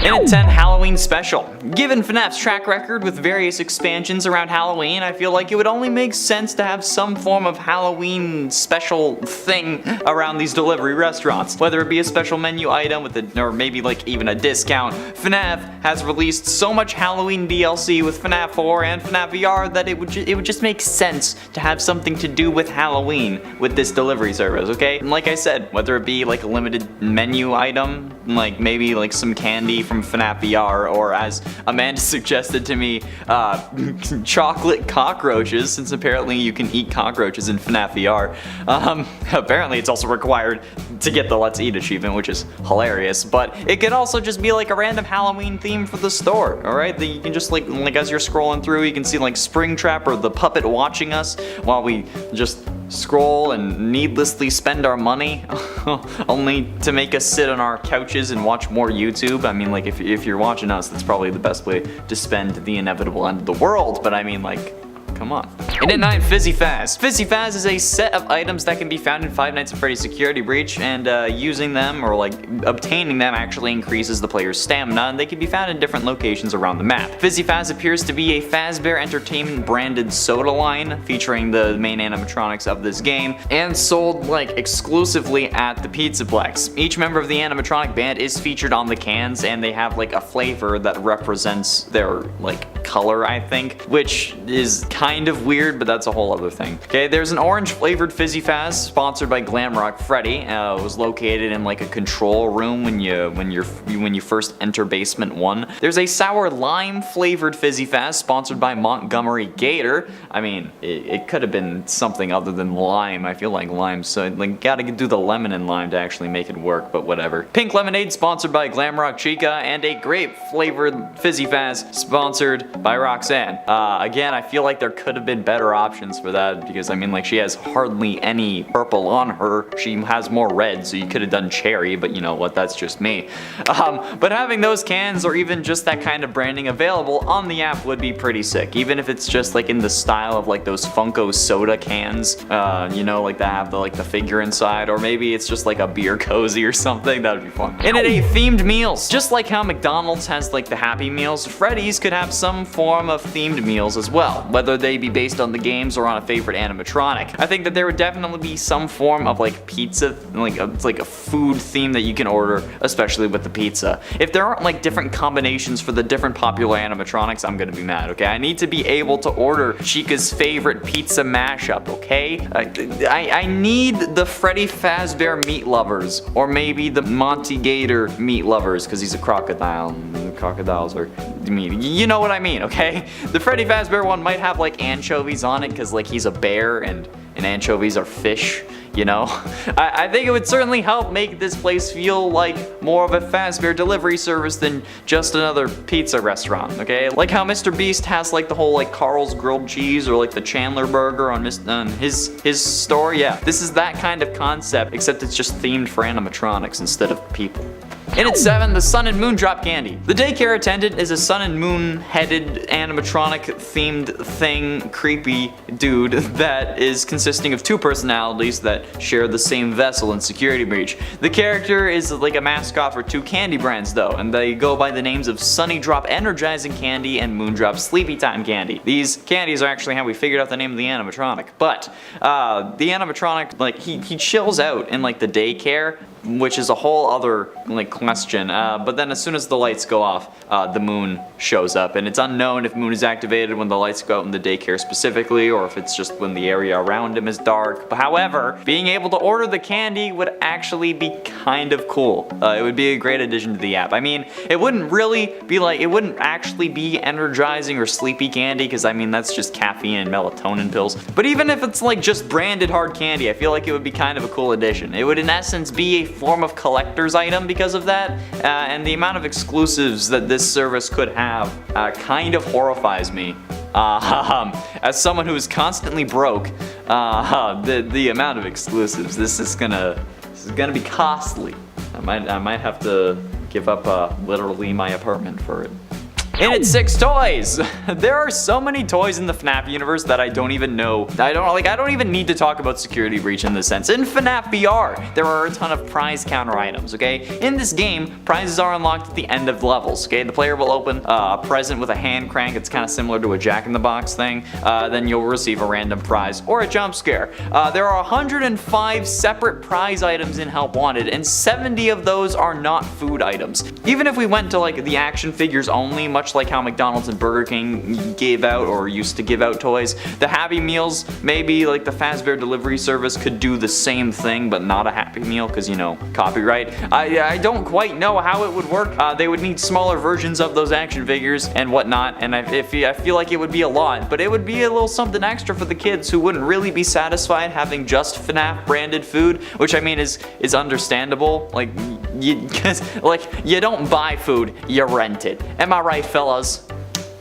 In at 10, Halloween Special. Given Fnaf's track record with various expansions around Halloween, I feel like it would only make sense to have some form of Halloween special thing around these delivery restaurants. Whether it be a special menu item with or maybe like even a discount. Fnaf has released so much Halloween DLC with Fnaf 4 and Fnaf VR that it would just make sense to have something to do with Halloween with this delivery service, okay? And like I said, whether it be like a limited menu item, like maybe like some candy from Fnaf VR, or as Amanda suggested to me, chocolate cockroaches, since apparently you can eat cockroaches in Fnaf VR. Apparently it's also required to get the Let's Eat achievement, which is hilarious, but it could also just be like a random Halloween theme for the store, alright? That you can just like as you're scrolling through, you can see like Springtrap or the puppet watching us while we just scroll and needlessly spend our money only to make us sit on our couches and watch more YouTube. I mean, like if you're watching us, that's probably the best way to spend the inevitable end of the world, but I mean, like, come on. And at 9, Fizzy Faz. Fizzy Faz is a set of items that can be found in Five Nights at Freddy Security Breach, and using them or like obtaining them actually increases the player's stamina, and they can be found in different locations around the map. Fizzy Faz appears to be a Fazbear Entertainment branded soda line featuring the main animatronics of this game and sold like exclusively at the Pizzaplex. Each member of the animatronic band is featured on the cans, and they have like a flavor that represents their like color, I think, which is kind of weird, but that's a whole other thing. Okay, there's an orange flavored Fizzy Faz sponsored by Glamrock Freddy. It was located in like a control room when you first enter basement 1. There's a sour lime flavored Fizzy Faz sponsored by Montgomery Gator. I mean, it could have been something other than lime. I feel like lime, so like gotta do the lemon and lime to actually make it work, but whatever. Pink Lemonade sponsored by Glamrock Chica, and a grape flavored Fizzy Faz sponsored by Roxanne. Again, I feel like there could have been better options for that, because I mean, like, she has hardly any purple on her. She has more red, so you could have done cherry, but you know what, that's just me. But having those cans or even just that kind of branding available on the app would be pretty sick, even if it's just like in the style of like those Funko soda cans, you know, like that have the figure inside, or maybe it's just like a beer cozy or something. That would be fun. And at 8, themed meals. Just like how McDonald's has like the Happy Meals, Freddy's could have some form of themed meals as well, whether they be based on the games or on a favorite animatronic. I think that there would definitely be some form of like pizza, it's like a food theme that you can order, especially with the pizza. If there aren't like different combinations for the different popular animatronics, I'm gonna be mad, okay? I need to be able to order Chica's favorite pizza mashup, okay? I need the Freddy Fazbear meat lovers, or maybe the Monty Gator meat lovers, because he's a crocodile. Crocodiles are meat. You know what I mean, okay? The Freddy Fazbear one might have like anchovies on it, because like he's a bear and anchovies are fish, you know? I think it would certainly help make this place feel like more of a Fazbear delivery service than just another pizza restaurant, okay? Like how Mr. Beast has like the whole like Carl's grilled cheese or like the Chandler burger on his store. Yeah, this is that kind of concept, except it's just themed for animatronics instead of people. And at 7, the Sun and Moon Drop Candy. The daycare attendant is a sun and moon headed animatronic themed thing, creepy dude that is consisting of 2 personalities that share the same vessel in Security Breach. The character is like a mascot for 2 candy brands though, and they go by the names of Sunny Drop Energizing Candy and Moon Drop Sleepy Time Candy. These candies are actually how we figured out the name of the animatronic, but the animatronic, like he chills out in like the daycare, which is a whole other like question, but then as soon as the lights go off, the moon shows up, and it's unknown if moon is activated when the lights go out in the daycare specifically, or if it's just when the area around him is dark. But however, being able to order the candy would actually be kind of cool. It would be a great addition to the app. I mean, it wouldn't really be like, it wouldn't actually be energizing or sleepy candy, because I mean, that's just caffeine and melatonin pills. But even if it's like just branded hard candy, I feel like it would be kind of a cool addition. It would in essence be a form of collector's item because of that, and the amount of exclusives that this service could have kind of horrifies me. As someone who is constantly broke, the amount of exclusives, this is gonna be costly. I might have to give up literally my apartment for it. And it's 6 toys. There are so many toys in the FNAF universe that I don't even know. I don't even need to talk about security breach in this sense. In FNAF VR, there are a ton of prize counter items, okay? In this game, prizes are unlocked at the end of the levels, okay? The player will open a present with a hand crank. It's kind of similar to a Jack-in-the-Box thing. Then you'll receive a random prize or a jump scare. There are 105 separate prize items in Help Wanted, and 70 of those are not food items. Even if we went to like the action figures only, much like how McDonald's and Burger King gave out or used to give out toys, the Happy Meals, maybe like the Fazbear delivery service could do the same thing, but not a Happy Meal because, you know, copyright. I don't quite know how it would work. They would need smaller versions of those action figures and whatnot, and I feel like it would be a lot, but it would be a little something extra for the kids who wouldn't really be satisfied having just FNAF branded food, which I mean is understandable. Like, you don't buy food, you rent it. Am I right, fellas?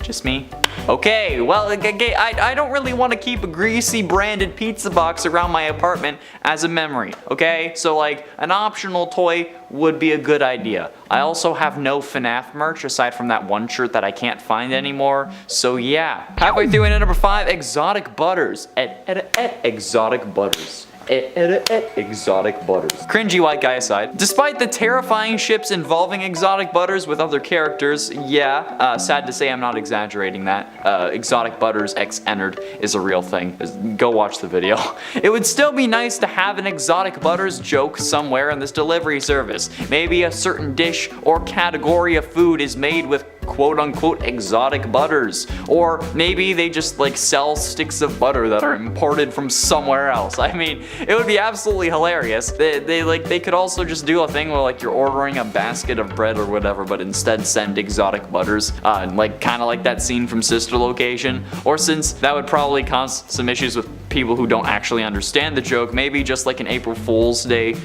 Just me? Okay, well, I don't really want to keep a greasy branded pizza box around my apartment as a memory, okay? So like, an optional toy would be a good idea. I also have no FNAF merch aside from that one shirt that I can't find anymore, so yeah. Halfway through into number 5, exotic butters. Exotic butters. Exotic butters. Cringy white guy aside, despite the terrifying ships involving exotic butters with other characters, yeah, sad to say I'm not exaggerating that. Exotic butters X entered is a real thing. Go watch the video. It would still be nice to have an exotic butters joke somewhere in this delivery service. Maybe a certain dish or category of food is made with quote-unquote exotic butters, or maybe they just like sell sticks of butter that are imported from somewhere else. I mean, it would be absolutely hilarious. They could also just do a thing where like you're ordering a basket of bread or whatever, but instead send exotic butters, like kind of like that scene from Sister Location. Or since that would probably cause some issues with people who don't actually understand the joke, maybe just like an April Fool's Day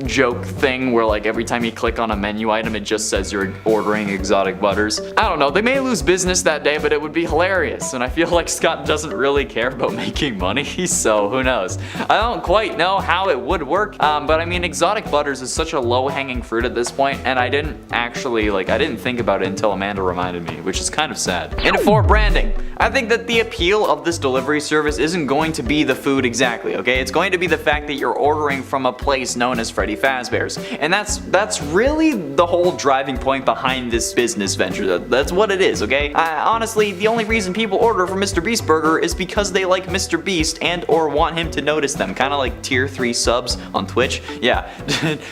joke thing where like every time you click on a menu item it just says you're ordering exotic butters. I don't know, they may lose business that day, but it would be hilarious, and I feel like Scott doesn't really care about making money, so who knows. I don't quite know how it would work, but I mean, exotic butters is such a low-hanging fruit at this point, and I didn't think about it until Amanda reminded me, which is kind of sad. And for branding, I think that the appeal of this delivery service isn't going to be the food exactly, okay? It's going to be the fact that you're ordering from a place known as Freddy Fazbear's, and that's really the whole driving point behind this business venture. That's what it is, okay? Honestly, the only reason people order from Mr. Beast Burger is because they like Mr. Beast and or want him to notice them, kind of like tier 3 subs on Twitch. Yeah,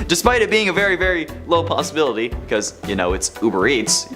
despite it being a very, very low possibility, because, you know, it's Uber Eats,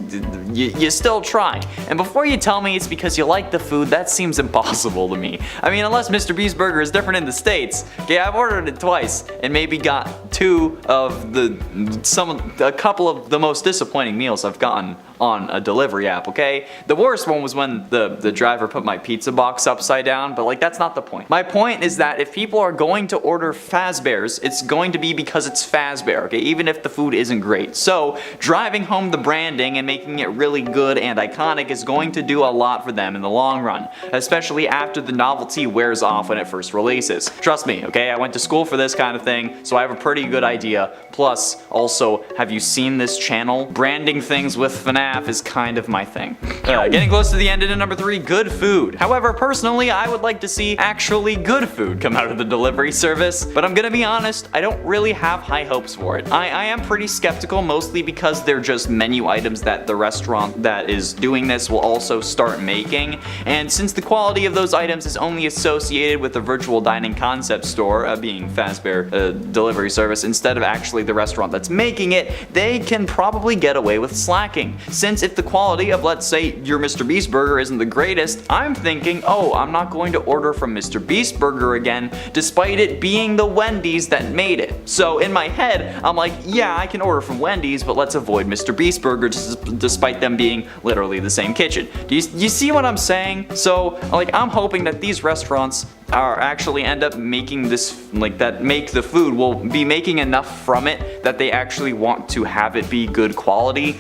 you still try. And before you tell me it's because you like the food, that seems impossible to me. I mean, unless Mr. Beast Burger is different in the States. Okay, I've ordered it twice and maybe got a couple of the most disappointing meals I've gotten on a delivery app, okay? The worst one was when the driver put my pizza box upside down, but like that's not the point. My point is that if people are going to order Fazbear's, it's going to be because it's Fazbear, okay? Even if the food isn't great. So driving home the branding and making it really good and iconic is going to do a lot for them in the long run, especially after the novelty wears off when it first releases. Trust me, okay? I went to school for this kind of thing, so I have a pretty good idea. Plus, also, have you seen this channel? Branding things with Fnaf is kind of my thing. Getting close to the end into number 3, good food. However, personally, I would like to see actually good food come out of the delivery service, but I'm gonna be honest, I don't really have high hopes for it. I am pretty skeptical, mostly because they're just menu items that the restaurant that is doing this will also start making, and since the quality of those items is only associated with the virtual dining concept store, being Fazbear delivery service, instead of actually the restaurant that's making it, they can probably get away with slacking. Since if the quality of, let's say, your Mr. Beast Burger isn't the greatest, I'm thinking, oh, I'm not going to order from Mr. Beast Burger again, despite it being the Wendy's that made it. So in my head, I'm like, yeah, I can order from Wendy's, but let's avoid Mr. Beast Burger despite them being literally the same kitchen. Do you see what I'm saying? So, like, I'm hoping that these restaurants are actually end up making this, like, that make the food will be making enough from it that they actually want to have it be good quality,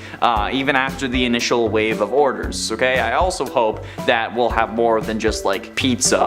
even after the initial wave of orders, okay? I also hope that we'll have more than just like pizza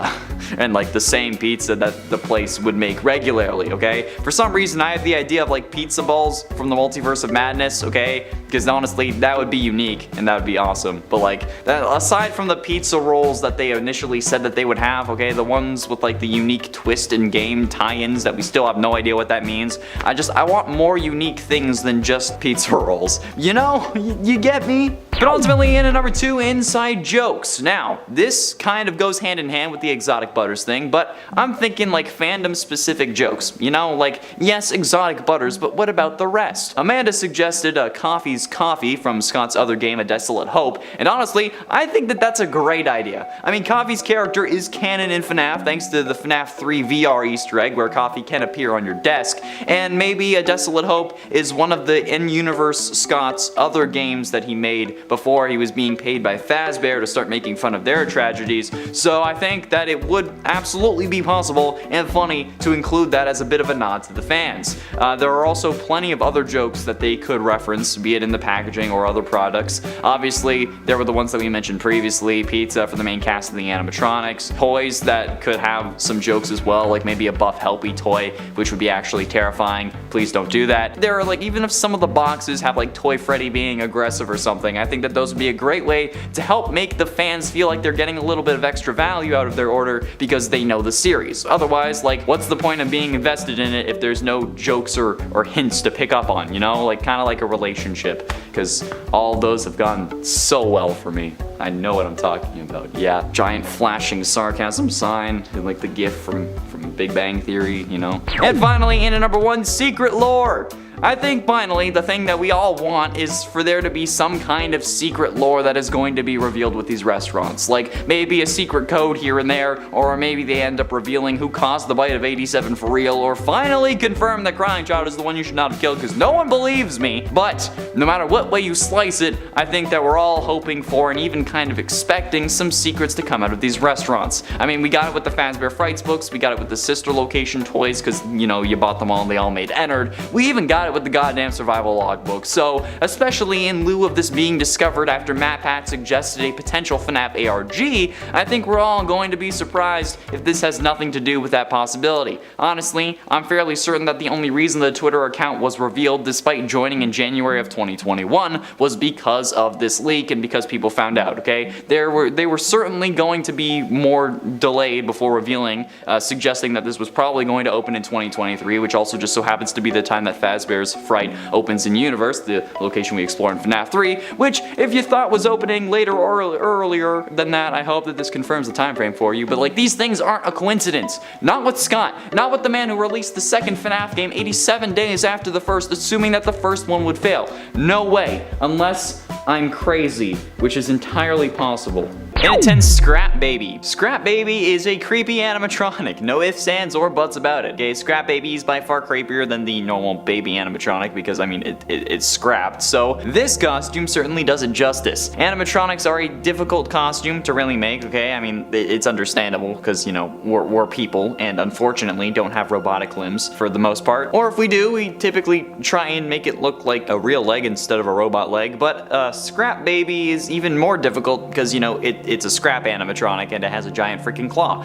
and like the same pizza that the place would make regularly, okay? For some reason I have the idea of like pizza balls from the Multiverse of Madness, okay? Because honestly, that would be unique and that would be awesome. But like, that, aside from the pizza rolls that they initially said that they would have, okay, the ones with like the unique twist and game tie-ins that we still have no idea what that means, I want more unique things than just pizza rolls. You know, you get me? But ultimately, in at number 2, inside jokes. Now, this kind of goes hand in hand with the exotic butters thing, but I'm thinking like fandom specific jokes. You know, like, yes, exotic butters, but what about the rest? Amanda suggested Coffee's Coffee from Scott's other game, A Desolate Hope, and honestly, I think that that's a great idea. I mean, Coffee's character is canon in Fnaf thanks to the Fnaf 3 VR Easter egg where Coffee can appear on your desk, and maybe A Desolate Hope is one of the in-universe Scott's other games that he made before he was being paid by Fazbear to start making fun of their tragedies, so I think that it would absolutely be possible and funny to include that as a bit of a nod to the fans. There are also plenty of other jokes that they could reference, be it in the packaging or other products. Obviously, there were the ones that we mentioned previously, pizza for the main cast of the animatronics, toys that could have some jokes as well, like maybe a Buff Helpy toy, which would be actually terrifying. Please don't do that. There are like, even if some of the boxes have like Toy Freddy being aggressive or something, I think that those would be a great way to help make the fans feel like they're getting a little bit of extra value out of their order because they know the series. Otherwise, like, what's the point of being invested in it if there's no jokes or hints to pick up on, you know? Like, kind of like a relationship, because all those have gone so well for me. I know what I'm talking about. Yeah, giant flashing sarcasm sign, like the gif from Big Bang Theory, you know? And finally, in at number 1, secret lore. I think finally the thing that we all want is for there to be some kind of secret lore that is going to be revealed with these restaurants. Like maybe a secret code here and there, or maybe they end up revealing who caused the bite of 87 for real, or finally confirm that Crying Child is the one you should not have killed because no one believes me. But no matter what way you slice it, I think that we're all hoping for and even kind of expecting some secrets to come out of these restaurants. I mean, we got it with the Fazbear Frights books, we got it with the sister location toys because, you know, you bought them all and they all made Ennard. We even got it with the goddamn survival logbook. So, especially in lieu of this being discovered after matpat suggested a potential Fnaf ARG, I think we're all going to be surprised if this has nothing to do with that possibility. Honestly, I'm fairly certain that the only reason the Twitter account was revealed despite joining in January of 2021 was because of this leak and because people found out, okay? They were certainly going to be more delayed before revealing, suggesting that this was probably going to open in 2023, which also just so happens to be the time that Fazbear's Fright opens in Universe, the location we explore in Fnaf 3, which if you thought was opening later or earlier than that, I hope that this confirms the time frame for you, but like these things aren't a coincidence. Not with Scott, not with the man who released the second Fnaf game 87 days after the first, assuming that the first one would fail. No way, unless I'm crazy, which is entirely possible. In at 10, Scrap Baby. Scrap Baby is a creepy animatronic. No ifs, ands, or buts about it. Okay, Scrap Baby is by far creepier than the normal baby animatronic because, I mean, it's scrapped. So this costume certainly does it justice. Animatronics are a difficult costume to really make, okay? I mean, it's understandable because, you know, we're people and unfortunately don't have robotic limbs for the most part. Or if we do, we typically try and make it look like a real leg instead of a robot leg. But Scrap Baby is even more difficult because, you know, it's a scrap animatronic and it has a giant freaking claw.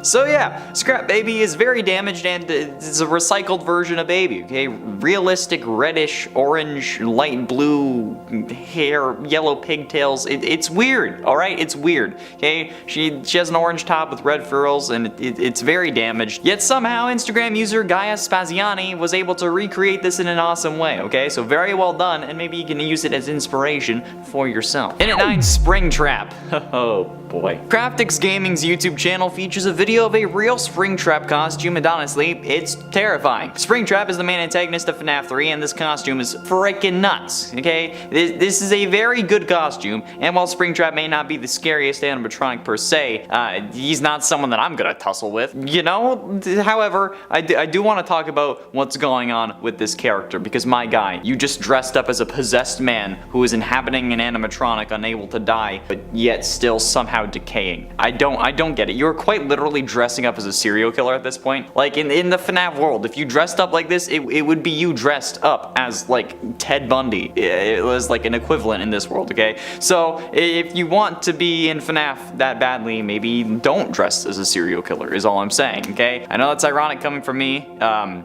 So yeah, Scrap Baby is very damaged and it's a recycled version of Baby, okay? Realistic reddish, orange, light blue hair, yellow pigtails. It's weird, alright? It's weird, okay? She has an orange top with red furls and it's very damaged. Yet somehow Instagram user Gaia Spaziani was able to recreate this in an awesome way, okay? So very well done, and maybe you can use it as inspiration for yourself. In at 9, Springtrap. Oh boy. Craftix Gaming's YouTube channel features a video of a real Springtrap costume, and honestly, it's terrifying. Springtrap is the main antagonist of Fnaf 3, and this costume is freaking nuts, okay? This is a very good costume, and while Springtrap may not be the scariest animatronic per se, he's not someone that I'm gonna tussle with, you know? However, I do want to talk about what's going on with this character, because my guy, you just dressed up as a possessed man who is inhabiting an animatronic unable to die, but yet still somehow somehow decaying. I don't get it. You're quite literally dressing up as a serial killer at this point. Like in the FNAF world, if you dressed up like this, it would be you dressed up as like Ted Bundy. It was like an equivalent in this world, okay? So if you want to be in FNAF that badly, maybe don't dress as a serial killer is all I'm saying, okay? I know that's ironic coming from me,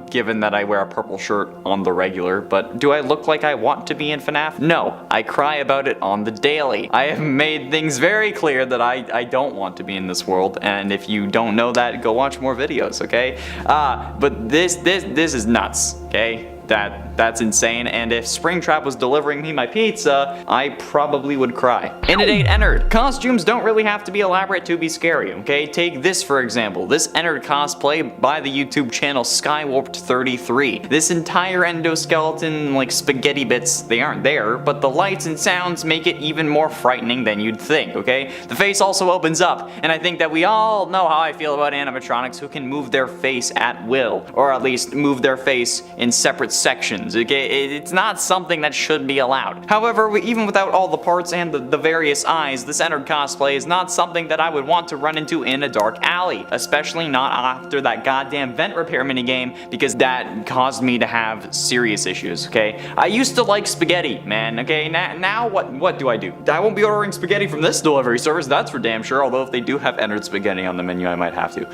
given that I wear a purple shirt on the regular, but do I look like I want to be in FNAF? No, I cry about it on the daily. I have made things very clear that I don't want to be in this world, and if you don't know that, go watch more videos, okay? But this is nuts, okay? That's insane, and if Springtrap was delivering me my pizza, I probably would cry. Inundate Ennard. Costumes don't really have to be elaborate to be scary, okay? Take this for example. This Ennard cosplay by the YouTube channel Skywarped33. This entire endoskeleton, like spaghetti bits, they aren't there, but the lights and sounds make it even more frightening than you'd think, okay? The face also opens up, and I think that we all know how I feel about animatronics who can move their face at will, or at least move their face in separate sections, okay? It's not something that should be allowed. However, even without all the parts and the various eyes, this Ennard cosplay is not something that I would want to run into in a dark alley, especially not after that goddamn vent repair minigame, because that caused me to have serious issues, okay? I used to like spaghetti, man, okay? Now what do? I won't be ordering spaghetti from this delivery service, that's for damn sure, although if they do have Ennard spaghetti on the menu, I might have to.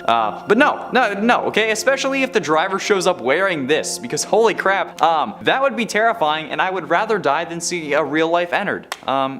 But no, okay? Especially if the driver shows up wearing this, because holy crap, that would be terrifying, and I would rather die than see a real-life Ennard.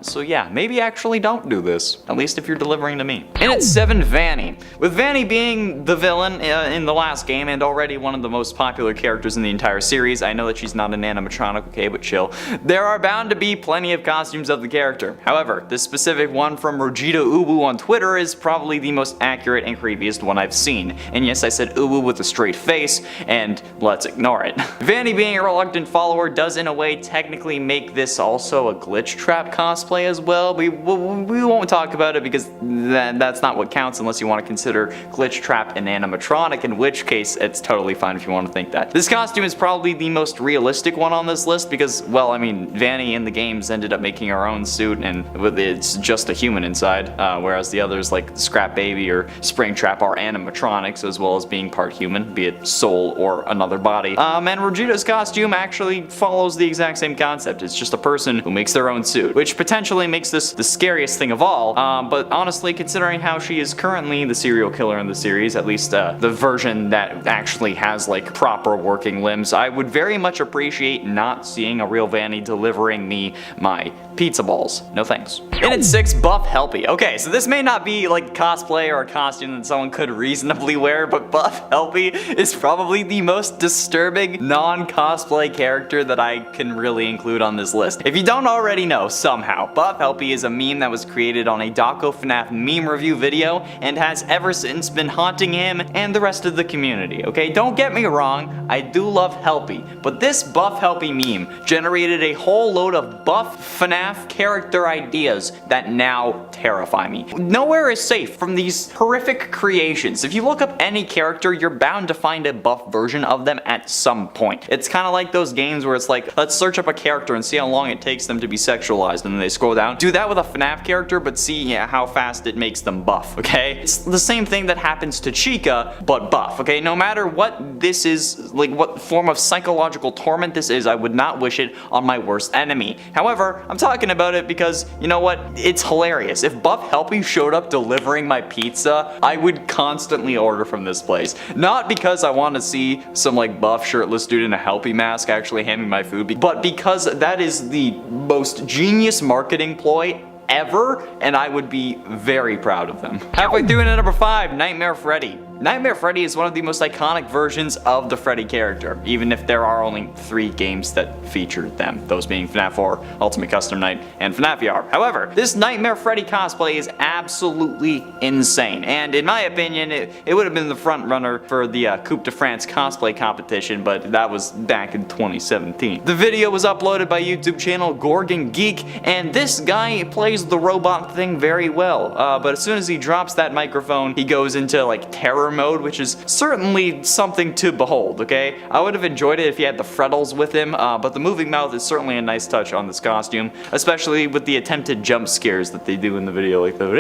So yeah, maybe actually don't do this, at least if you're delivering to me. And it's 7 Vanny. With Vanny being the villain in the last game, and already one of the most popular characters in the entire series, I know that she's not an animatronic, okay, but chill. There are bound to be plenty of costumes of the character. However, this specific one from Rojita Uwu on Twitter is probably the most accurate and creepiest one I've seen. And yes, I said Uwu with a straight face, and let's ignore it. Vanny being a reluctant follower does in a way technically make this also a glitch trap cosplay as well. We won't talk about it because that's not what counts unless you want to consider glitch trap an animatronic, in which case it's totally fine if you want to think that. This costume is probably the most realistic one on this list because, well, I mean, Vanny in the games ended up making her own suit and it's just a human inside, whereas the others like Scrap Baby or Springtrap are animatronics as well as being part human, be it soul or another body. And Rojita's costume actually follows the exact same concept. It's just a person who makes their own suit, which potentially makes this the scariest thing of all. But honestly, considering how she is currently the serial killer in the series, at least the version that actually has like proper working limbs, I would very much appreciate not seeing a real Vanny delivering me my pizza balls. No thanks. And it's 6 Buff Helpy. Okay, so this may not be like cosplay or a costume that someone could reasonably wear, but Buff Helpy is probably the most disturbing non-cosplay character that I can really include on this list. If you don't already know, somehow, Buff Helpy is a meme that was created on a Daco FNAF meme review video and has ever since been haunting him and the rest of the community, okay? Don't get me wrong, I do love Helpy, but this Buff Helpy meme generated a whole load of buff FNAF character ideas that now terrify me. Nowhere is safe from these horrific creations. If you look up any character, you're bound to find a buff version of them at some point. It's kind of like those games where it's like, let's search up a character and see how long it takes them to be sexualized, and then they scroll down. Do that with a FNAF character, but see how fast it makes them buff, okay? It's the same thing that happens to Chica, but buff, okay? No matter what this is, like what form of psychological torment this is, I would not wish it on my worst enemy. However, I'm talking about it because, you know what? It's hilarious. If Buff Helpy showed up delivering my pizza, I would constantly order from this place. Not because I want to see some like buff shirtless dude in a Helpy mask actually hand me my food, but because that is the most genius marketing ploy ever, and I would be very proud of them. Halfway through into number 5, Nightmare Freddy. Nightmare Freddy is one of the most iconic versions of the Freddy character, even if there are only 3 games that feature them, those being FNAF 4, Ultimate Custom Night, and FNAF VR. However, this Nightmare Freddy cosplay is absolutely insane, and in my opinion, it would have been the front runner for the Coupe de France cosplay competition, but that was back in 2017. The video was uploaded by YouTube channel Gorgon Geek, and this guy plays the robot thing very well, but as soon as he drops that microphone, he goes into like terror mode, which is certainly something to behold, okay? I would have enjoyed it if he had the frettles with him, but the moving mouth is certainly a nice touch on this costume, especially with the attempted jump scares that they do in the video, like the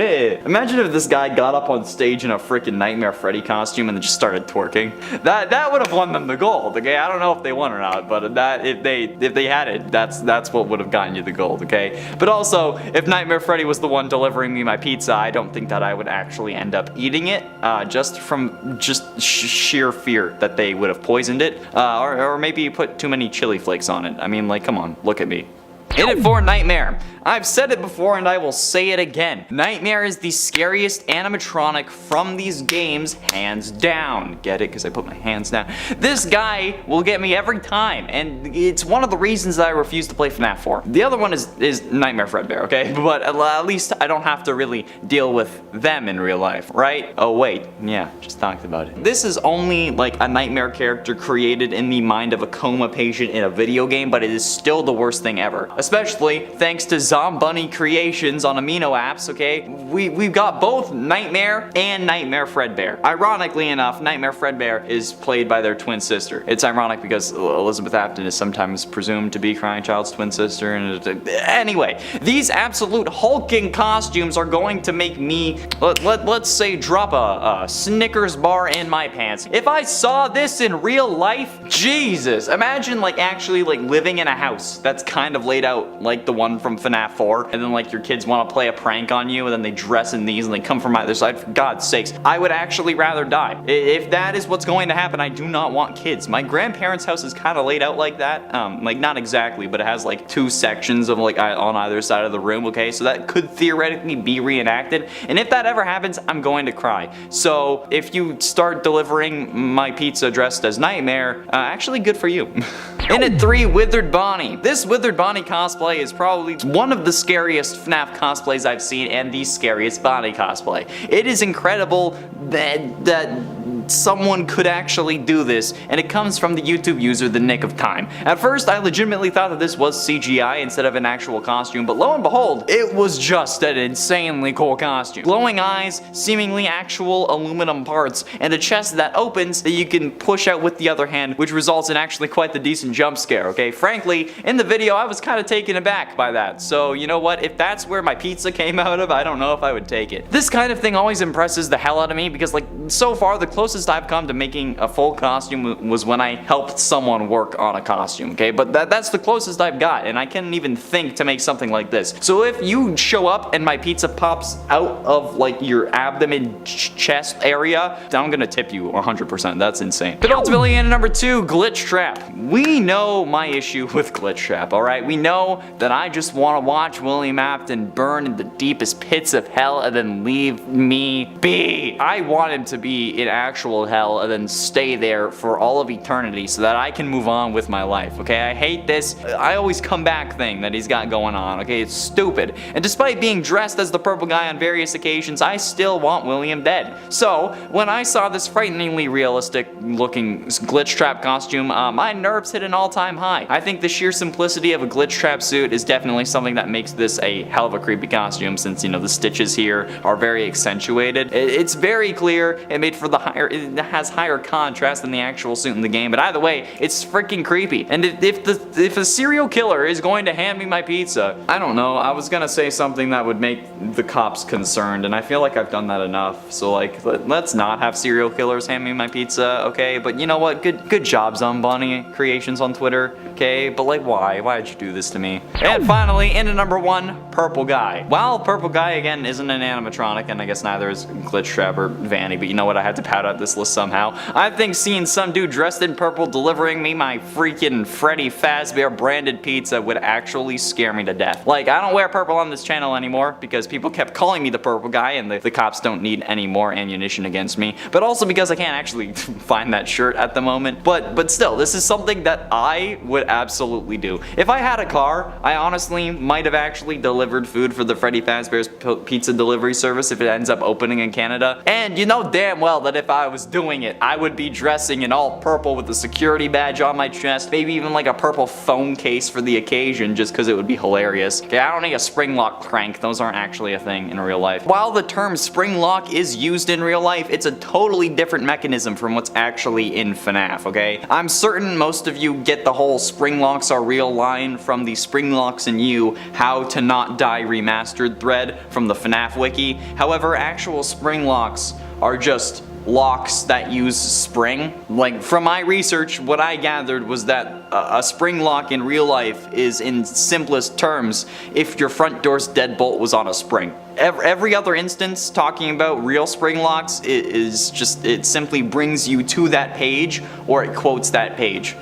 Imagine if this guy got up on stage in a freaking Nightmare Freddy costume and then just started twerking. That would have won them the gold, okay? I don't know if they won or not, but that if they had it, that's what would have gotten you the gold, okay? But also, if Nightmare Freddy was the one delivering me my pizza, I don't think that I would actually end up eating it, just from sheer fear that they would have poisoned it, or maybe you put too many chili flakes on it. I mean, like, come on, look at me. In it for Nightmare. I've said it before and I will say it again. Nightmare is the scariest animatronic from these games, hands down. Get it? Because I put my hands down. This guy will get me every time, and it's one of the reasons that I refuse to play Fnaf 4. The other one is Nightmare Fredbear, okay? But at least I don't have to really deal with them in real life, right? Oh wait, yeah, just talked about it. This is only like a Nightmare character created in the mind of a coma patient in a video game, but it is still the worst thing ever. Especially thanks to Zombunny Creations on Amino Apps, okay? We've got both Nightmare and Nightmare Fredbear. Ironically enough, Nightmare Fredbear is played by their twin sister. It's ironic because Elizabeth Apton is sometimes presumed to be Crying Child's twin sister. And anyway, these absolute hulking costumes are going to make me, let's say, drop a Snickers bar in my pants. If I saw this in real life, Jesus, imagine like actually like living in a house that's kind of laid out like the one from Fnaf 4, and then like your kids want to play a prank on you and then they dress in these and they come from either side. For God's sakes, I would actually rather die. If that is what's going to happen, I do not want kids. My grandparents' house is kind of laid out like that, like not exactly, but it has like two sections of like on either side of the room, okay? So that could theoretically be reenacted, and if that ever happens, I'm going to cry. So if you start delivering my pizza dressed as Nightmare, actually good for you. In at 3, Withered Bonnie. This Withered Bonnie cosplay is probably one of the scariest FNAF cosplays I've seen, and the scariest Bonnie cosplay. It is incredible that someone could actually do this, and it comes from the YouTube user The Nick of Time. At first, I legitimately thought that this was CGI instead of an actual costume, but lo and behold, it was just an insanely cool costume. Glowing eyes, seemingly actual aluminum parts, and a chest that opens that you can push out with the other hand, which results in actually quite the decent jump scare, okay? Frankly, in the video, I was kind of taken aback by that, so you know what? If that's where my pizza came out of, I don't know if I would take it. This kind of thing always impresses the hell out of me, because like, so far, the closest I've come to making a full costume was when I helped someone work on a costume, okay? But that's the closest I've got, and I can't even think to make something like this. So if you show up and my pizza pops out of like your abdomen chest area, I'm gonna tip you 100%. That's insane. But ultimately, in number 2, Glitch Trap. We know my issue with Glitch Trap, alright? We know that I just want to watch William Afton burn in the deepest pits of hell and then leave me be. I want him to be in actual hell and then stay there for all of eternity so that I can move on with my life, okay? I hate this I always come back thing that he's got going on, okay? It's stupid. And despite being dressed as the purple guy on various occasions, I still want William dead. So, when I saw this frighteningly realistic looking Glitch Trap costume, my nerves hit an all-time high. I think the sheer simplicity of a Glitch Trap suit is definitely something that makes this a hell of a creepy costume, since, you know, the stitches here are very accentuated. It's very clear and made for the higher, it has higher contrast than the actual suit in the game, but either way, it's freaking creepy. And if a serial killer is going to hand me my pizza, I don't know, I was gonna say something that would make the cops concerned, and I feel like I've done that enough, so like, let's not have serial killers hand me my pizza, okay? But you know what, good job, Zombunny Creations on Twitter, okay? But like, why'd you do this to me? And finally, into number 1, Purple Guy. While Purple Guy, again, isn't an animatronic, and I guess neither is Glitch Trap or Vanny, but you know what, I had to pad out this list somehow. I think seeing some dude dressed in purple delivering me my freaking Freddy Fazbear branded pizza would actually scare me to death. Like, I don't wear purple on this channel anymore because people kept calling me the Purple Guy, and the cops don't need any more ammunition against me, but also because I can't actually find that shirt at the moment. But still, this is something that I would absolutely do. If I had a car, I honestly might have actually delivered food for the Freddy Fazbear's pizza delivery service if it ends up opening in Canada. And you know damn well that if I was doing it. I would be dressing in all purple with a security badge on my chest, maybe even like a purple phone case for the occasion, just because it would be hilarious. Okay, I don't need a spring lock crank. Those aren't actually a thing in real life. While the term spring lock is used in real life, it's a totally different mechanism from what's actually in FNAF, okay? I'm certain most of you get the whole spring locks are real line from the Spring Locks and You How to Not Die Remastered thread from the FNAF wiki. However, actual spring locks are just locks that use spring. Like, from my research, what I gathered was that a spring lock in real life is, in simplest terms, if your front door's deadbolt was on a spring. Every other instance talking about real spring locks is just, it simply brings you to that page, or it quotes that page.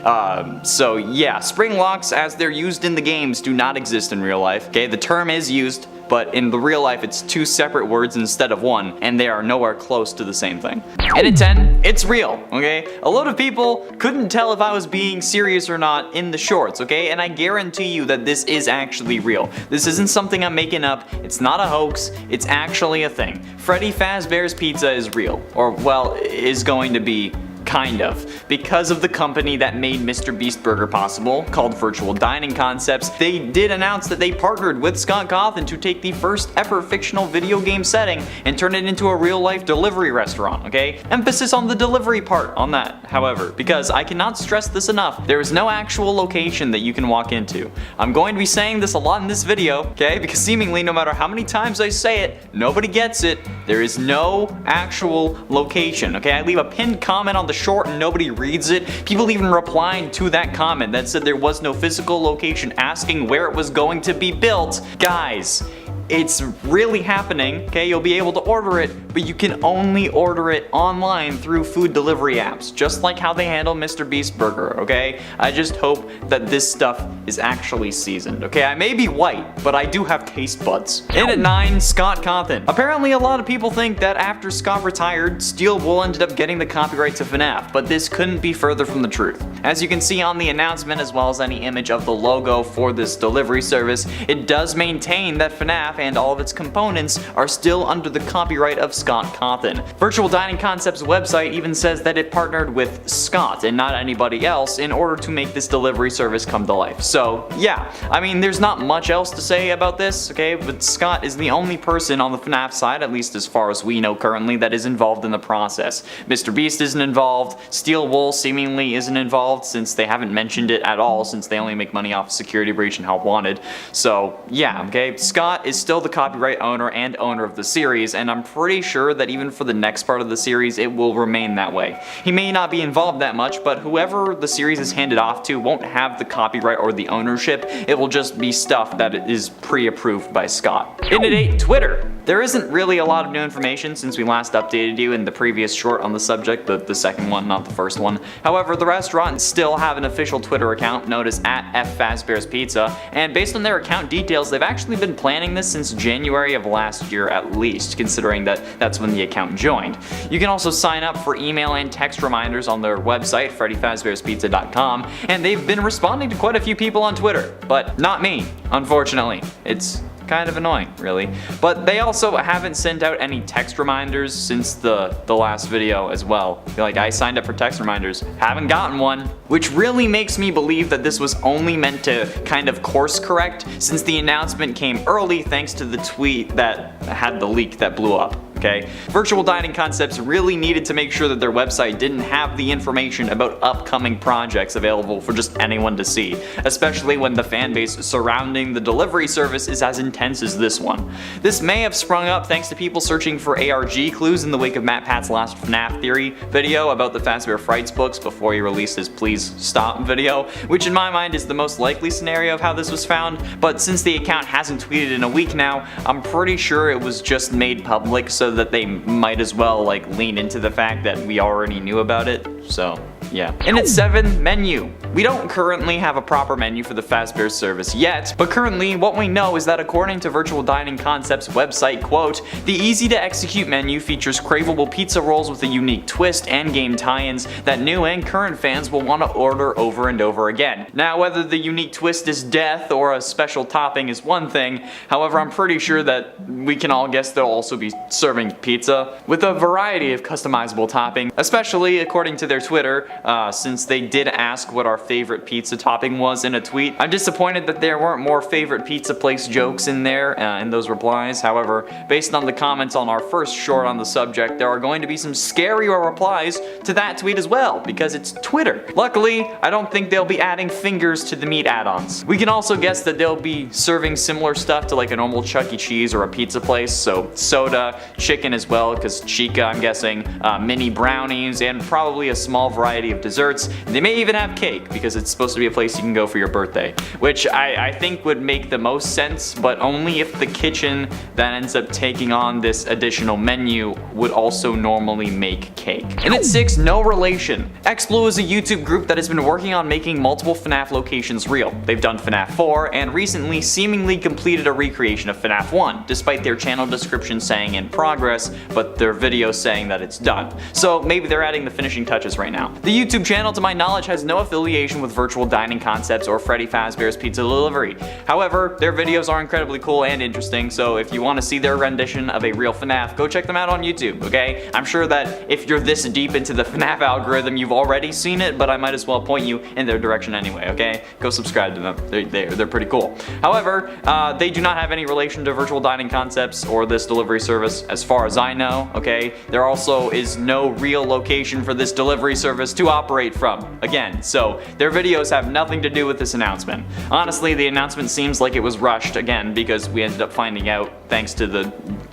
So yeah, spring locks as they're used in the games do not exist in real life. Okay, the term is used, but in the real life it's two separate words instead of one, and they are nowhere close to the same thing. And at 10, it's real, okay? A lot of people couldn't tell if I was being serious or not in the shorts, okay? And I guarantee you that this is actually real. This isn't something I'm making up, it's not a hoax, it's actually a thing. Freddy Fazbear's Pizza is real, or well, is going to be. Kind of. Because of the company that made Mr. Beast Burger possible, called Virtual Dining Concepts, they did announce that they partnered with Scott Cawthon to take the first ever fictional video game setting and turn it into a real life delivery restaurant, okay? Emphasis on the delivery part on that, however, because I cannot stress this enough, there is no actual location that you can walk into. I'm going to be saying this a lot in this video, okay? Because seemingly no matter how many times I say it, nobody gets it. There is no actual location, okay? I leave a pinned comment on the short and nobody reads it. People even replied to that comment that said there was no physical location, asking where it was going to be built. Guys, it's really happening, okay? You'll be able to order it, but you can only order it online through food delivery apps, just like how they handle Mr. Beast Burger, okay? I just hope that this stuff is actually seasoned, okay? I may be white, but I do have taste buds. In at 9, Scott Cawthon. Apparently a lot of people think that after Scott retired, Steel Wool ended up getting the copyright to FNAF, but this couldn't be further from the truth. As you can see on the announcement, as well as any image of the logo for this delivery service, it does maintain that FNAF and all of its components are still under the copyright of Scott Cawthon. Virtual Dining Concepts website even says that it partnered with Scott and not anybody else in order to make this delivery service come to life. So yeah, I mean there's not much else to say about this, okay, but Scott is the only person on the FNAF side, at least as far as we know currently, that is involved in the process. Mr. Beast isn't involved, Steel Wool seemingly isn't involved since they haven't mentioned it at all, since they only make money off Security Breach and Help Wanted. So yeah, okay, Scott is still the copyright owner and owner of the series, and I'm pretty sure that even for the next part of the series it will remain that way. He may not be involved that much, but whoever the series is handed off to won't have the copyright or the ownership. It will just be stuff that is pre-approved by Scott. In at 8, Twitter. There isn't really a lot of new information since we last updated you in the previous short on the subject, the second one, not the first one. However, the restaurant still have an official Twitter account known as @FFazbear's Pizza, and based on their account details, they've actually been planning this since January of last year at least, considering that that's when the account joined. You can also sign up for email and text reminders on their website, freddyfazbearspizza.com, and they've been responding to quite a few people on Twitter, but not me, unfortunately. It's kind of annoying, really. But they also haven't sent out any text reminders since the last video as well. Like, I signed up for text reminders, haven't gotten one, which really makes me believe that this was only meant to kind of course correct since the announcement came early thanks to the tweet that had the leak that blew up. Okay? Virtual Dining Concepts really needed to make sure that their website didn't have the information about upcoming projects available for just anyone to see, especially when the fanbase surrounding the delivery service is as intense as this one. This may have sprung up thanks to people searching for ARG clues in the wake of matpat's last FNAF theory video about the Fazbear Frights books before he released his Please Stop video, which in my mind is the most likely scenario of how this was found, but since the account hasn't tweeted in a week now, I'm pretty sure it was just made public so that they might as well like lean into the fact that we already knew about it. so yeah. In at 7, menu. We don't currently have a proper menu for the Fazbear service yet, but currently what we know is that according to Virtual Dining Concepts website, quote, the easy to execute menu features craveable pizza rolls with a unique twist and game tie-ins that new and current fans will want to order over and over again. Now, whether the unique twist is death or a special topping is one thing, however, I'm pretty sure that we can all guess they'll also be serving pizza with a variety of customizable topping, especially according to their Twitter, since they did ask what our favorite pizza topping was in a tweet. I'm disappointed that there weren't more favorite pizza place jokes in there in those replies. However, based on the comments on our first short on the subject, there are going to be some scarier replies to that tweet as well, because it's Twitter. Luckily, I don't think they'll be adding fingers to the meat add-ons. We can also guess that they'll be serving similar stuff to like a normal Chuck E. Cheese or a pizza place, so soda, chicken as well, because Chica, I'm guessing, mini brownies, and probably a small variety of desserts. They may even have cake, because it's supposed to be a place you can go for your birthday, which I think would make the most sense, but only if the kitchen that ends up taking on this additional menu would also normally make cake. And at 6, no relation. XBlue is a YouTube group that has been working on making multiple FNAF locations real. They've done FNAF 4 and recently seemingly completed a recreation of FNAF 1, despite their channel description saying in progress, but their video saying that it's done. So maybe they're adding the finishing touches right now. The YouTube channel, to my knowledge, has no affiliation with Virtual Dining Concepts or Freddy Fazbear's Pizza Delivery. However, their videos are incredibly cool and interesting, so if you want to see their rendition of a real FNAF, go check them out on YouTube, okay? I'm sure that if you're this deep into the FNAF algorithm, you've already seen it, but I might as well point you in their direction anyway, okay? Go subscribe to them. They're pretty cool. However, they do not have any relation to Virtual Dining Concepts or this delivery service as far as I know, okay? There also is no real location for this delivery service to operate from, again, so their videos have nothing to do with this announcement. Honestly, the announcement seems like it was rushed, again, because we ended up finding out thanks to the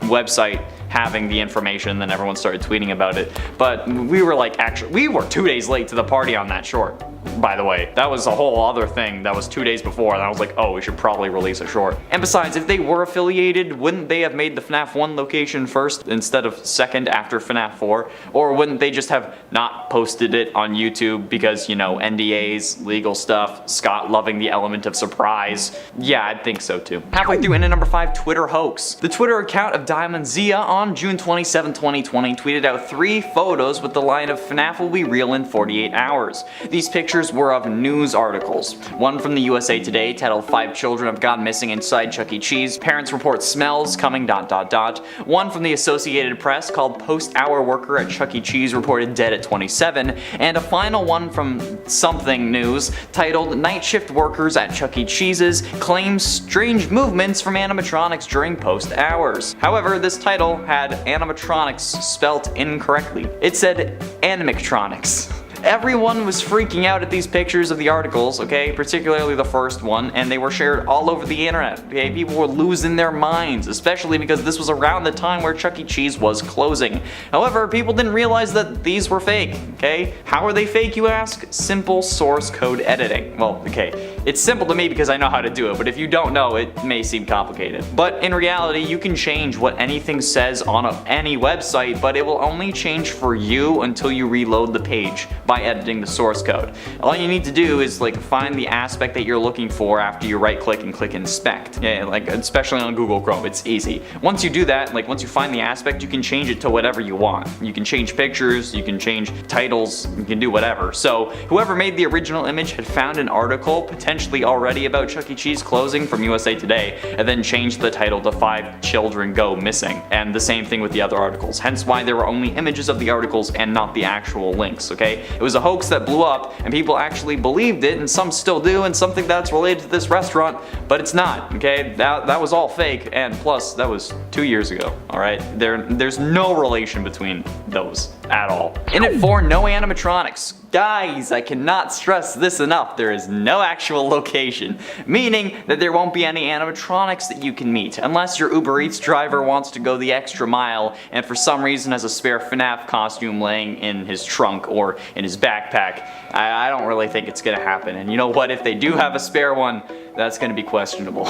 website having the information, then everyone started tweeting about it. But we were like, actually, we were 2 days late to the party on that short, by the way. That was a whole other thing that was 2 days before, and I was like, oh, we should probably release a short. And besides, if they were affiliated, wouldn't they have made the FNAF 1 location first instead of second after FNAF 4? Or wouldn't they just have not posted it on YouTube because, you know, NDAs, legal stuff, Scott loving the element of surprise? Yeah, I'd think so too. Halfway through, into number 5, Twitter hoax. The Twitter account of Diamond Zia on June 27, 2020 tweeted out 3 photos with the line of FNAF will be real in 48 hours. These pictures were of news articles. One from the USA Today titled 5 children have gone missing inside Chuck E. Cheese. Parents report smells coming ... One from the Associated Press called post-hour worker at Chuck E. Cheese reported dead at 27. And a final one from Something News titled night shift workers at Chuck E. Cheese's claim strange movements from animatronics during post hours. However, this title had animatronics spelt incorrectly. It said animatronics. Everyone was freaking out at these pictures of the articles, okay, particularly the first one, and they were shared all over the internet, okay? People were losing their minds, especially because this was around the time where Chuck E. Cheese was closing. However, people didn't realize that these were fake, okay? How are they fake, you ask? Simple source code editing. Well, okay, it's simple to me because I know how to do it, but if you don't know, it may seem complicated. But in reality, you can change what anything says on any website, but it will only change for you until you reload the page by editing the source code. All you need to do is like find the aspect that you're looking for after you right click and click inspect. Yeah, like especially on Google Chrome, it's easy. Once you do that, like once you find the aspect, you can change it to whatever you want. You can change pictures, you can change titles, you can do whatever. So whoever made the original image had found an article potentially already about Chuck E. Cheese closing from USA Today and then changed the title to 5 children go missing. And the same thing with the other articles. Hence why there were only images of the articles and not the actual links, okay? It was a hoax that blew up and people actually believed it, and some still do, and something that's related to this restaurant, but it's not, okay? That was all fake, and plus that was 2 years ago, alright? There's no relation between those at all. In at 4, no animatronics. Guys, I cannot stress this enough. There is no actual actual location, meaning that there won't be any animatronics that you can meet, unless your Uber Eats driver wants to go the extra mile and for some reason has a spare Fnaf costume laying in his trunk or in his backpack. I don't really think it's gonna happen, and you know what, if they do have a spare one, that's gonna be questionable.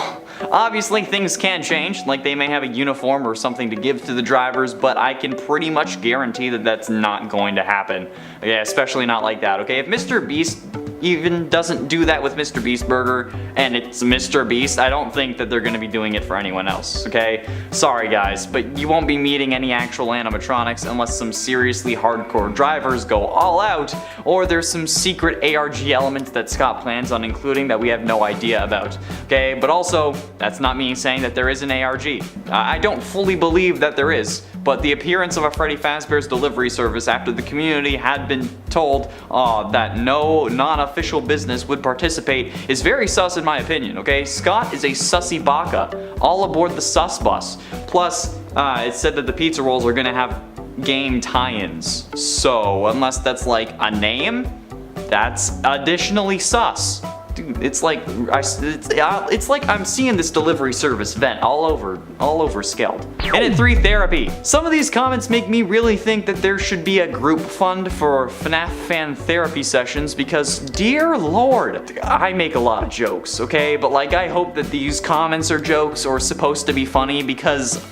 Obviously things can change, like they may have a uniform or something to give to the drivers, but I can pretty much guarantee that that's not going to happen. Yeah, especially not like that, okay? If Mr. Beast even doesn't do that with Mr. Beast Burger and it's Mr. Beast, I don't think that they're gonna be doing it for anyone else, okay? Sorry guys, but you won't be meeting any actual animatronics unless some seriously hardcore drivers go all out, or there's some secret ARG element that Scott plans on including that we have no idea about, okay? But also, that's not me saying that there is an ARG. I don't fully believe that there is, but the appearance of a Freddy Fazbear's delivery service after the community had been told that no non-official business would participate is very sus in my opinion, okay? Scott is a sussy baka, all aboard the sus bus. Plus, it said that the pizza rolls are gonna have game tie-ins. So, unless that's like a name, that's additionally sus. Dude, it's like I'm seeing this delivery service vent all over Skeld. And at 3 therapy. Some of these comments make me really think that there should be a group fund for Fnaf fan therapy sessions because, dear lord, I make a lot of jokes, okay? But like, I hope that these comments are jokes or supposed to be funny because,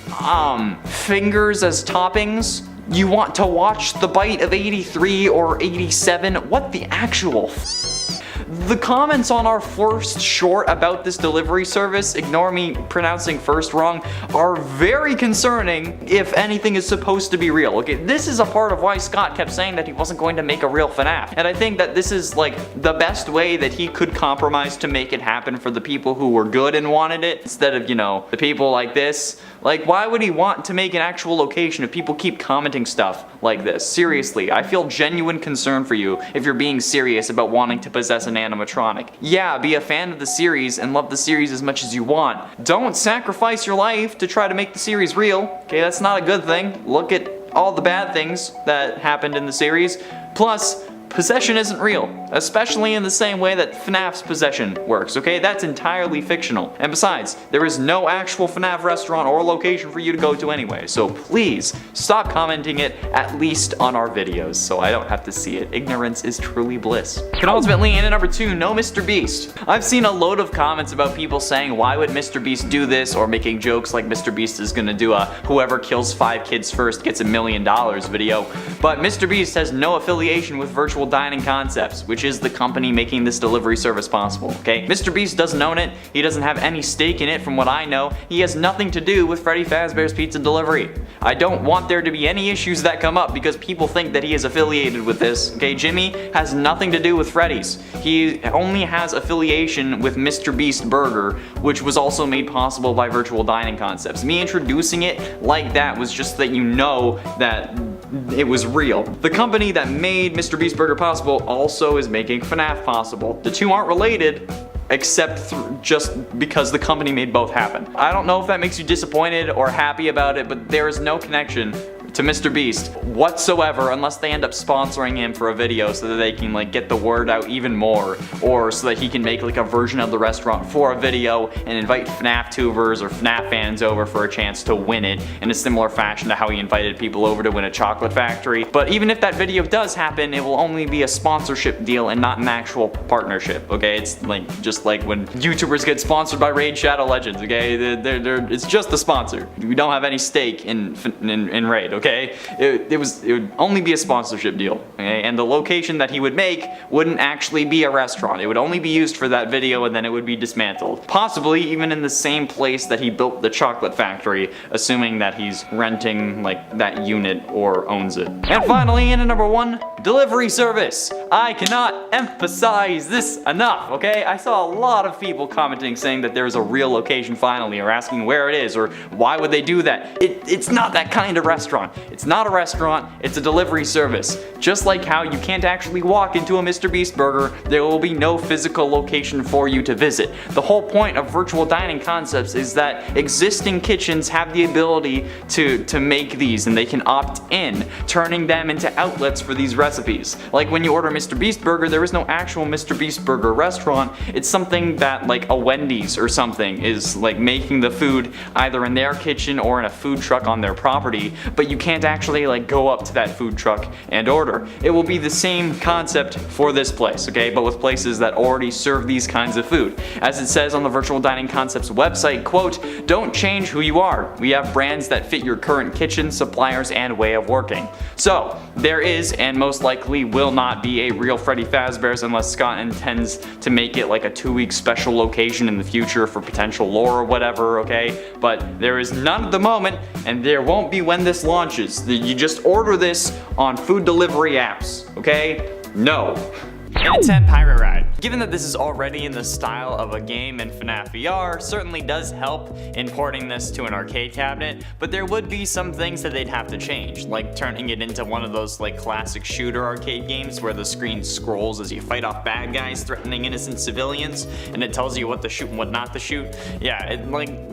fingers as toppings? You want to watch the bite of 83 or 87? What the actual The comments on our first short about this delivery service, ignore me pronouncing first wrong, are very concerning if anything is supposed to be real. Okay, this is a part of why Scott kept saying that he wasn't going to make a real FNAF. And I think that this is like the best way that he could compromise to make it happen for the people who were good and wanted it, instead of, you know, the people like this. Like, why would he want to make an actual location if people keep commenting stuff like this? Seriously, I feel genuine concern for you if you're being serious about wanting to possess an animatronic. Yeah, be a fan of the series and love the series as much as you want. Don't sacrifice your life to try to make the series real. Okay, that's not a good thing. Look at all the bad things that happened in the series. Plus, possession isn't real, especially in the same way that FNAF's possession works, okay? That's entirely fictional. And besides, there is no actual FNAF restaurant or location for you to go to anyway, so please stop commenting it, at least on our videos, so I don't have to see it. Ignorance is truly bliss. Penultimately, and at number 2, no Mr. Beast. I've seen a load of comments about people saying, why would Mr. Beast do this, or making jokes like Mr. Beast is gonna do a whoever kills 5 kids first gets $1 million video, but Mr. Beast has no affiliation with Virtual Dining Concepts, which is the company making this delivery service possible, okay? Mr. Beast doesn't own it, he doesn't have any stake in it from what I know, he has nothing to do with Freddy Fazbear's Pizza Delivery. I don't want there to be any issues that come up because people think that he is affiliated with this, okay? Jimmy has nothing to do with Freddy's. He only has affiliation with Mr. Beast Burger, which was also made possible by Virtual Dining Concepts. Me introducing it like that was just that you know that it was real. The company that made Mr. Beast Burger possible also is making FNAF possible. The two aren't related, except just because the company made both happen. I don't know if that makes you disappointed or happy about it, but there is no connection to Mr. Beast whatsoever unless they end up sponsoring him for a video so that they can like get the word out even more, or so that he can make like a version of the restaurant for a video and invite FNAF tubers or FNAF fans over for a chance to win it in a similar fashion to how he invited people over to win a chocolate factory. But even if that video does happen, it will only be a sponsorship deal and not an actual partnership, okay? It's like just like when YouTubers get sponsored by Raid Shadow Legends, okay? It's just the sponsor. We don't have any stake in Raid, okay? It would only be a sponsorship deal, okay? And the location that he would make wouldn't actually be a restaurant. It would only be used for that video and then it would be dismantled. Possibly even in the same place that he built the chocolate factory, assuming that he's renting like that unit or owns it. And finally, in at number 1, delivery service. I cannot emphasize this enough, okay? I saw a lot of people commenting saying that there's a real location finally, or asking where it is, or why would they do that. It's not that kind of restaurant. It's not a restaurant, it's a delivery service. Just like how you can't actually walk into a Mr. Beast burger, there will be no physical location for you to visit. The whole point of virtual dining concepts is that existing kitchens have the ability to make these, and they can opt in, turning them into outlets for these recipes. Like when you order Mr. Beast burger, there is no actual Mr. Beast burger restaurant. It's something that like a Wendy's or something is like making the food either in their kitchen or in a food truck on their property, but you can't actually like go up to that food truck and order. It will be the same concept for this place, okay, but with places that already serve these kinds of food. As it says on the Virtual Dining Concepts website, quote, "Don't change who you are. We have brands that fit your current kitchen, suppliers, and way of working." So, there is, and most likely will not be, a real Freddy Fazbear's unless Scott intends to make it like a 2-week special location in the future for potential lore or whatever, okay? But there is none at the moment, and there won't be when this launches. You just order this on food delivery apps, okay? No. And a 10 Pirate Ride. Given that this is already in the style of a game in Fnaf VR, certainly does help in porting this to an arcade cabinet, but there would be some things that they'd have to change, like turning it into one of those like classic shooter arcade games where the screen scrolls as you fight off bad guys threatening innocent civilians, and it tells you what to shoot and what not to shoot. Yeah,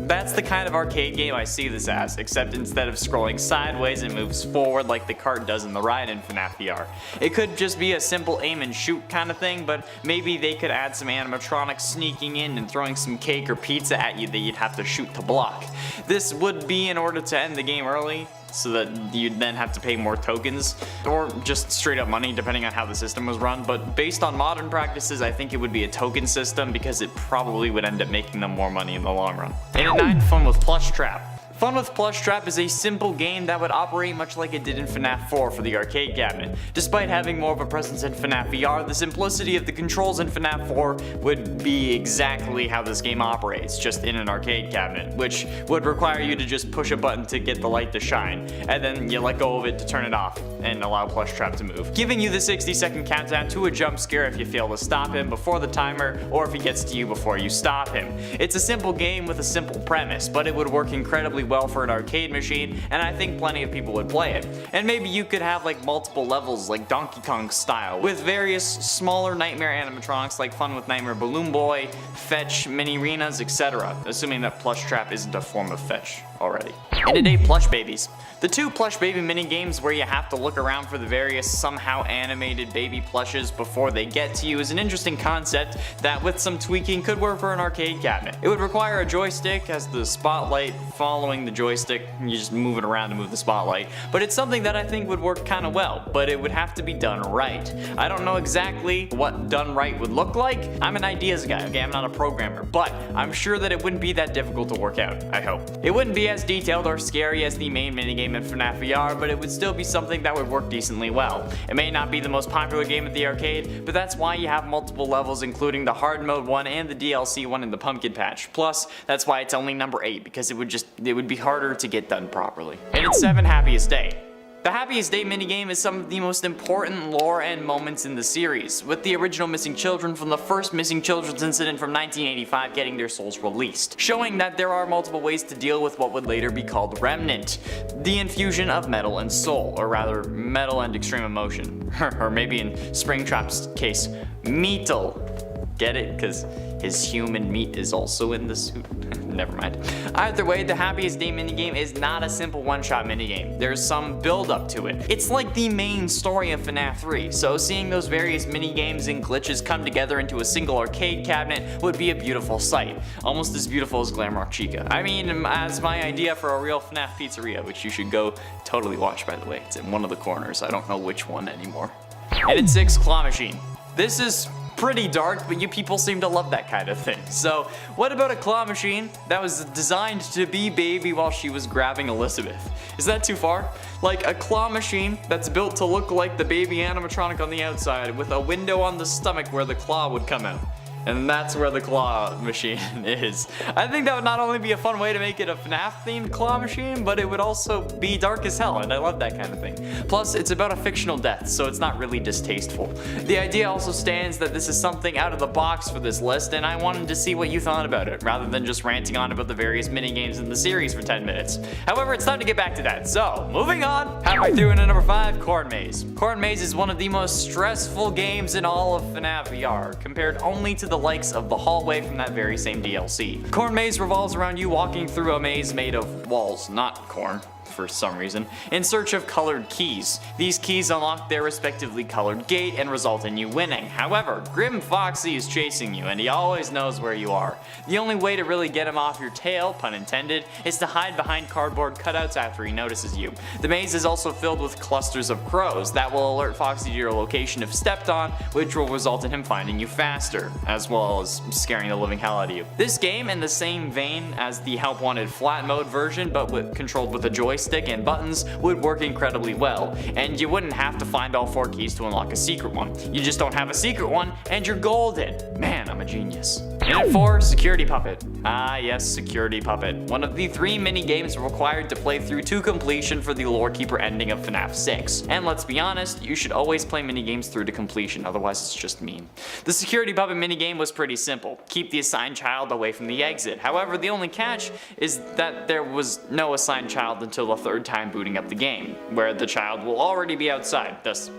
that's the kind of arcade game I see this as, except instead of scrolling sideways, it moves forward like the cart does in the ride in Fnaf VR. It could just be a simple aim and shoot kind of thing, but maybe they could add some animatronics sneaking in and throwing some cake or pizza at you that you'd have to shoot to block. This would be in order to end the game early, so that you'd then have to pay more tokens, or just straight up money depending on how the system was run, but based on modern practices I think it would be a token system because it probably would end up making them more money in the long run. And at 9, Fun with Plush Trap. Fun with Plush Trap is a simple game that would operate much like it did in Fnaf 4 for the arcade cabinet. Despite having more of a presence in Fnaf VR, the simplicity of the controls in Fnaf 4 would be exactly how this game operates, just in an arcade cabinet, which would require you to just push a button to get the light to shine, and then you let go of it to turn it off and allow Plush Trap to move, giving you the 60-second countdown to a jump scare if you fail to stop him before the timer, or if he gets to you before you stop him. It's a simple game with a simple premise, but it would work incredibly well for an arcade machine, and I think plenty of people would play it. And maybe you could have like multiple levels like Donkey Kong style, with various smaller nightmare animatronics like Fun with Nightmare Balloon Boy, Fetch, Mini Arenas, etc. Assuming that Plush Trap isn't a form of Fetch already. And today, Plush Babies. The 2 Plush Baby mini games where you have to look around for the various somehow animated baby plushes before they get to you is an interesting concept that with some tweaking could work for an arcade cabinet. It would require a joystick as the spotlight following the joystick, you just move it around to move the spotlight, but it's something that I think would work kinda well, but it would have to be done right. I don't know exactly what done right would look like. I'm an ideas guy, okay, I'm not a programmer, but I'm sure that it wouldn't be that difficult to work out, I hope. It wouldn't be as detailed or scary as the main minigame in Fnaf VR, but it would still be something that would work decently well. It may not be the most popular game at the arcade, but that's why you have multiple levels, including the hard mode one and the DLC one in the pumpkin patch. Plus, that's why it's only number 8, because it would be harder to get done properly. And it's 7, Happiest Day. The Happiest Day minigame is some of the most important lore and moments in the series, with the original missing children from the first missing children's incident from 1985 getting their souls released, showing that there are multiple ways to deal with what would later be called Remnant, the infusion of metal and soul, or rather metal and extreme emotion, or maybe in Springtrap's case, metal. Get it? Because his human meat is also in the suit. Never mind. Either way, the Happiest Day minigame is not a simple one-shot minigame. There's some build-up to it. It's like the main story of Fnaf 3, so seeing those various minigames and glitches come together into a single arcade cabinet would be a beautiful sight. Almost as beautiful as Glamrock Chica. I mean, as my idea for a real Fnaf pizzeria, which you should go totally watch, by the way. It's in one of the corners. I don't know which one anymore. And at 6, Claw Machine. This is pretty dark, but you people seem to love that kind of thing. So what about a claw machine that was designed to be Baby while she was grabbing Elizabeth? Is that too far? Like a claw machine that's built to look like the baby animatronic on the outside with a window on the stomach where the claw would come out. And that's where the claw machine is. I think that would not only be a fun way to make it a FNAF themed claw machine, but it would also be dark as hell, and I love that kind of thing. Plus, it's about a fictional death, so it's not really distasteful. The idea also stands that this is something out of the box for this list, and I wanted to see what you thought about it, rather than just ranting on about the various minigames in the series for 10 minutes. However, it's time to get back to that, so moving on. Halfway through into number 5, Corn Maze. Corn Maze is one of the most stressful games in all of FNAF VR, compared only to the likes of the hallway from that very same DLC. Corn Maze revolves around you walking through a maze made of walls, not corn, for some reason, in search of colored keys. These keys unlock their respectively colored gate and result in you winning. However, Grim Foxy is chasing you and he always knows where you are. The only way to really get him off your tail, pun intended, is to hide behind cardboard cutouts after he notices you. The maze is also filled with clusters of crows that will alert Foxy to your location if stepped on, which will result in him finding you faster, as well as scaring the living hell out of you. This game, in the same vein as the Help Wanted flat mode version, but controlled with a joystick and buttons, would work incredibly well, and you wouldn't have to find all 4 keys to unlock a secret one. You just don't have a secret one, and you're golden. Man, I'm a genius. In at 4, Security Puppet. Ah yes, Security Puppet. One of the 3 mini-games required to play through to completion for the Lore Keeper ending of FNAF 6. And let's be honest, you should always play mini-games through to completion, otherwise it's just mean. The Security Puppet minigame was pretty simple. Keep the assigned child away from the exit. However, the only catch is that there was no assigned child until the 3rd time booting up the game, where the child will already be outside, thus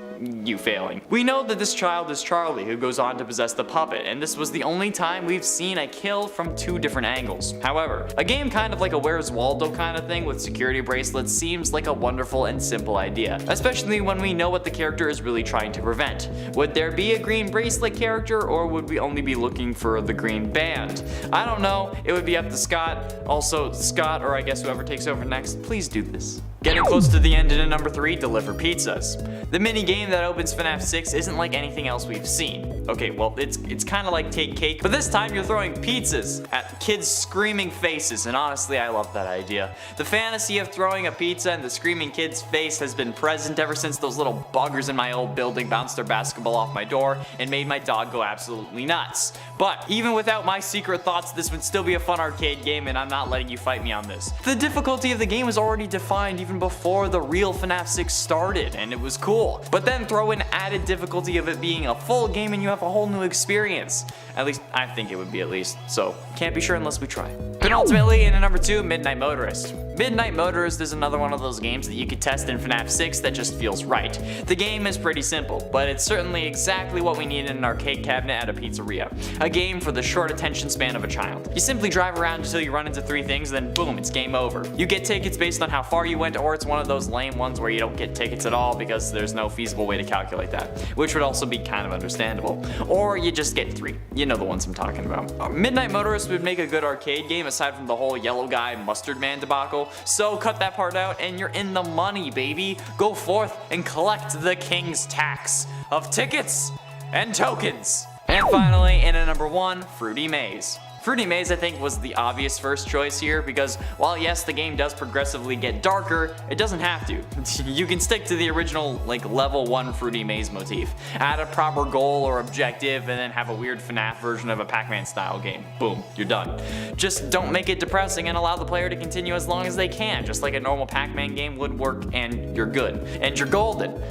you failing. We know that this child is Charlie, who goes on to possess the puppet, and this was the only time we've seen a kill from 2 different angles. However, a game kind of like a Where's Waldo kind of thing with security bracelets seems like a wonderful and simple idea, especially when we know what the character is really trying to prevent. Would there be a green bracelet character, or would we only be looking for the green band? I don't know, it would be up to Scott. Also, Scott, or I guess whoever takes over next, please do this. Getting close to the end in number 3, Deliver Pizzas. The mini game that opens FNAF 6 isn't like anything else we've seen. Okay, well, it's kind of like Take Cake, but this time you're throwing pizzas at kids' screaming faces, and honestly, I love that idea. The fantasy of throwing a pizza in the screaming kid's face has been present ever since those little buggers in my old building bounced their basketball off my door and made my dog go absolutely nuts. But even without my secret thoughts, this would still be a fun arcade game, and I'm not letting you fight me on this. The difficulty of the game was already defined even before the real FNAF 6 started, and it was cool. But then throw in added difficulty of it being a full game and you have a whole new experience. At least, I think it would be at least, so can't be sure unless we try. Penultimately, in at number 2, Midnight Motorist. Midnight Motorist is another one of those games that you could test in FNAF 6 that just feels right. The game is pretty simple, but it's certainly exactly what we need in an arcade cabinet at a pizzeria. A game for the short attention span of a child. You simply drive around until you run into 3 things, then boom, it's game over. You get tickets based on how far you went, or it's one of those lame ones where you don't get tickets at all because there's no feasible way to calculate that, which would also be kind of understandable. Or you just get 3. You know the ones I'm talking about. Midnight Motorist would make a good arcade game aside from the whole yellow guy mustard man debacle, so cut that part out and you're in the money, baby. Go forth and collect the king's tax of tickets and tokens. And finally, in at number 1, Fruity Maze. Fruity Maze, I think, was the obvious first choice here because while yes, the game does progressively get darker, it doesn't have to. You can stick to the original like level 1 Fruity Maze motif, add a proper goal or objective, and then have a weird FNAF version of a Pac-Man style game. Boom, you're done. Just don't make it depressing and allow the player to continue as long as they can, just like a normal Pac-Man game would work, and you're good. And you're golden.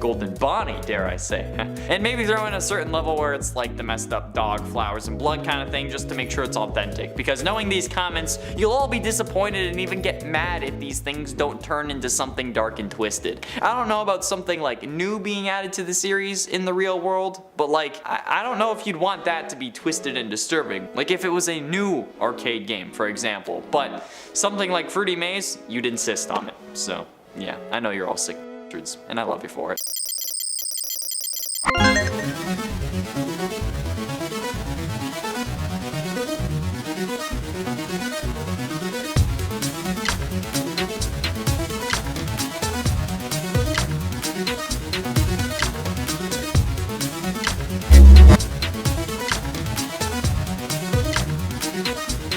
Golden Bonnie, dare I say. And maybe throw in a certain level where it's like the messed up dog, flowers, and blood kind of thing just to make sure it's authentic, because knowing these comments, you'll all be disappointed and even get mad if these things don't turn into something dark and twisted. I don't know about something like new being added to the series in the real world, but like, I don't know if you'd want that to be twisted and disturbing. Like if it was a new arcade game, for example, but something like Fruity Maze, you'd insist on it. So yeah, I know you're all sick, and I love you for it.